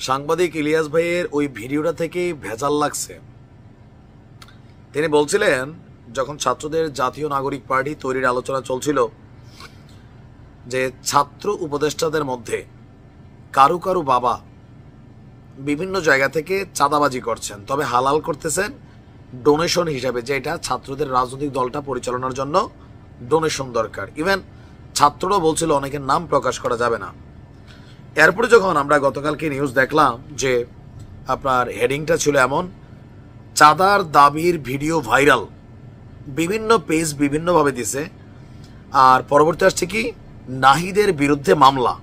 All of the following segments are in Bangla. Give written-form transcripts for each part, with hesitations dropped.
সাংবাদিক ইলিয়াস ভাইয়ের ওই ভিডিওটা থেকেই ভেজাল লাগছে। তিনি বলছিলেন যখন ছাত্রদের জাতীয় নাগরিক পার্টি তৈরির আলোচনা চলছিল যে ছাত্র উপদেষ্টাদের মধ্যে কারু কারু বাবা বিভিন্ন জায়গা থেকে চাঁদাবাজি করছেন, তবে হালাল করতেছেন ডোনেশন হিসাবে, যে এটা ছাত্রদের রাজনৈতিক দলটা পরিচালনার জন্য ডোনেশন দরকার। ইভেন ছাত্ররা বলছিল অনেকের নাম প্রকাশ করা যাবে না। এরপরে যখন আমরা গতকালকে নিউজ দেখলাম যে আপনার হেডিংটা ছিল এমন, চাঁদার দাবির ভিডিও ভাইরাল, বিভিন্ন পেজ বিভিন্নভাবে দিছে, আর পরবর্তী আসছে কি নাহিদের বিরুদ্ধে মামলা।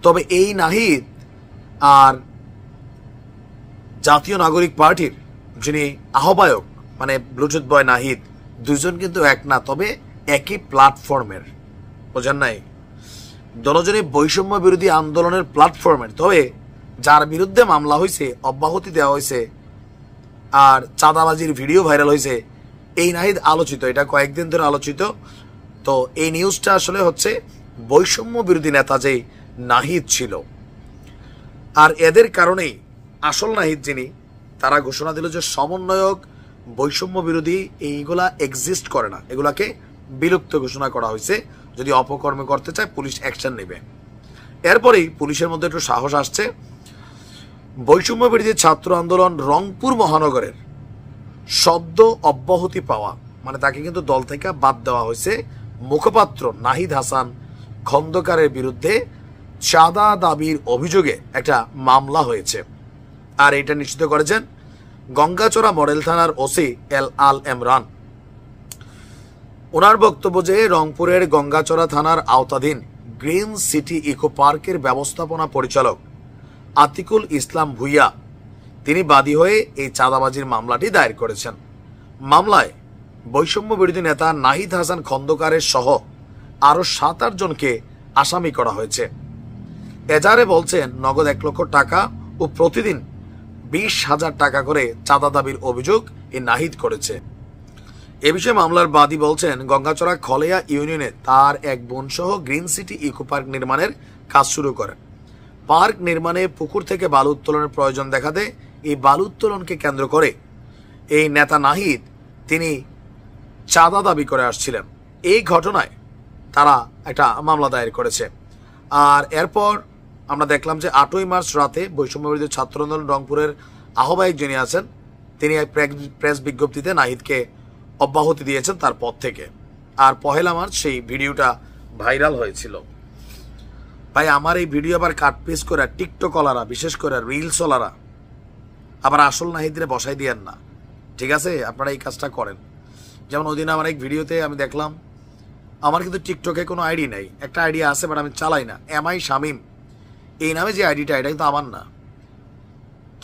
তবে এই নাহিদ আর জাতীয় নাগরিক পার্টির যিনি আহ্বায়ক মানে ব্লুটুথ বয় নাহিদ, দুইজন কিন্তু এক না, তবে একই প্ল্যাটফর্মের, বোঝেন নাই? দলজনই বৈষম্য বিরোধী আন্দোলনের প্ল্যাটফর্মের, তবে যার বিরুদ্ধে মামলা হয়েছে, অব্যাহতি দেওয়া হয়েছে আর চাঁদাবাজির ভিডিও ভাইরাল হয়েছে, এই নাহিদ আলোচিত, এটা কয়েকদিন ধরে আলোচিত। তো এই নিউজটা আসলে হচ্ছে বৈষম্য বিরোধী নেতা যে নাহিদ ছিল, আর এদের কারণেই আসল নাহিদ যিনি, তারা ঘোষণা দিল যে সমন্বয়ক বৈষম্য বিরোধী এইগুলা এক্সিস্ট করে না, এগুলাকে বিলুপ্ত ঘোষণা করা হয়েছে। যদি অপকর্মে করতে চায় পুলিশ অ্যাকশন নেবে। এরপরেই পুলিশের মধ্যে একটু সাহস আসছে। বৈষম্য বিরোধী ছাত্র আন্দোলন রংপুর মহানগরের সদ্য অব্যাহতি পাওয়া, মানে তাকে কিন্তু দল থেকে বাদ দেওয়া হয়েছে, মুখপাত্র নাহিদ হাসান খন্দকারের বিরুদ্ধে চাঁদা দাবির অভিযোগে একটা মামলা হয়েছে। আর এটা নিশ্চিত করেছেন গঙ্গাচড়া মডেল থানার ওসি আল এমরান। ওনার বক্তব্য যে রংপুরের গঙ্গাচড়া থানার আওতাধীন গ্রিন সিটি ইকো পার্কের ব্যবস্থাপনা পরিচালক আতিকুল ইসলাম ভুইয়া, তিনি বাদী হয়ে এই চাঁদাবাজির মামলাটি দায়ের করেছেন। মামলায় বৈষম্য বিরোধী নেতা নাহিদ হাসান খন্দকারের সহ আরো 7-8 জনকে আসামি করা হয়েছে। এজাহারে বলছেন নগদ 1 লক্ষ টাকা ও প্রতিদিন 20,000 টাকা করে চাঁদা দাবির অভিযোগ এই নাহিদ করেছে। এ বিষয়ে মামলার বাদী বলছেন গঙ্গাচড়া খলেয়া ইউনিয়নে তার এক বোন সহ গ্রিন সিটি ইকো পার্ক নির্মাণের কাজ শুরু করেন। পার্ক নির্মাণে পুকুর থেকে বালু উত্তোলনের প্রয়োজন দেখাতে এই বালু উত্তোলনকে কেন্দ্র করে এই নেতা নাহিদ তিনি চাঁদা দাবি করে আসছিলেন। এই ঘটনায় তারা একটা মামলা দায়ের করেছে। আর এরপর আমরা দেখলাম যে 8ই মার্চ রাতে বৈষম্য বিরোধী ছাত্র আন্দোলন রংপুরের আহ্বায়ক যিনি আছেন, তিনি প্রেস বিজ্ঞপ্তিতে নাহিদকে অব্যাহতি দিয়েছেন তার পদ থেকে। আর 1 মার্চ সেই ভিডিওটা ভাইরাল হয়েছিল। ভাই আমার এই ভিডিও আবার কাটপিস করে টিকটকলারা, বিশেষ করে রিলসওয়ালারা আবার আসল নাহিদরে বসাই দিয়েন না, ঠিক আছে? আপনারা এই কাজটা করেন। যেমন ওই দিন আমার এক ভিডিওতে আমি দেখলাম, আমার কিন্তু টিকটকে কোনো আইডি নেই, একটা আইডি আছে বাট আমি চালাই না, এমআই শামিম এই নামে যে আইডিটা, এটা কিন্তু আমার না।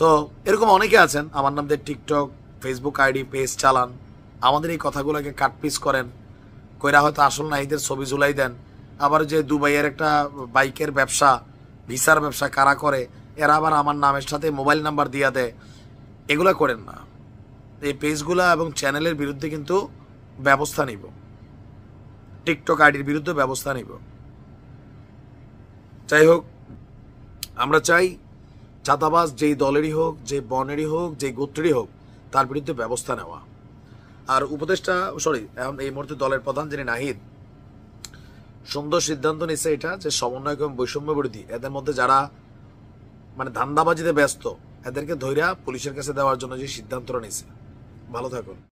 তো এরকম অনেকে আছেন আমার নাম দিয়ে টিকটক, ফেসবুক আইডি, পেজ চালান, আমাদের এই কথাগুলোকে কাটপিস করেন, কইরা হয়তো আসল নাহিদের ছবি ঝুলাই দেন। আবার যে দুবাইয়ের একটা বাইকের ব্যবসা, ভিসার ব্যবসা কারা করে, এরা আবার আমার নামের সাথে মোবাইল নাম্বার দিয়া দেয়। এগুলা করেন না। এই পেজগুলা এবং চ্যানেলের বিরুদ্ধে কিন্তু ব্যবস্থা নিব, টিকটক আইডির বিরুদ্ধে ব্যবস্থা নিব। যাই হোক, আমরা চাই চাঁদাবাজ যেই দলেরই হোক, যে বনেরই হোক, যে গোত্রেরই হোক, তার বিরুদ্ধে ব্যবস্থা নেওয়া। আর উপদেষ্টা এখন এই মুহূর্তে দলের প্রধান যিনি নাহিদ, সুন্দর সিদ্ধান্ত নিচ্ছে এটা যে সমন্বয় এবং বৈষম্য বিরোধী এদের মধ্যে যারা মানে ধান্দাবাজিতে ব্যস্ত, এদেরকে ধইরা পুলিশের কাছে দেওয়ার জন্য যে সিদ্ধান্তটা নিচ্ছে। ভালো থাকুন।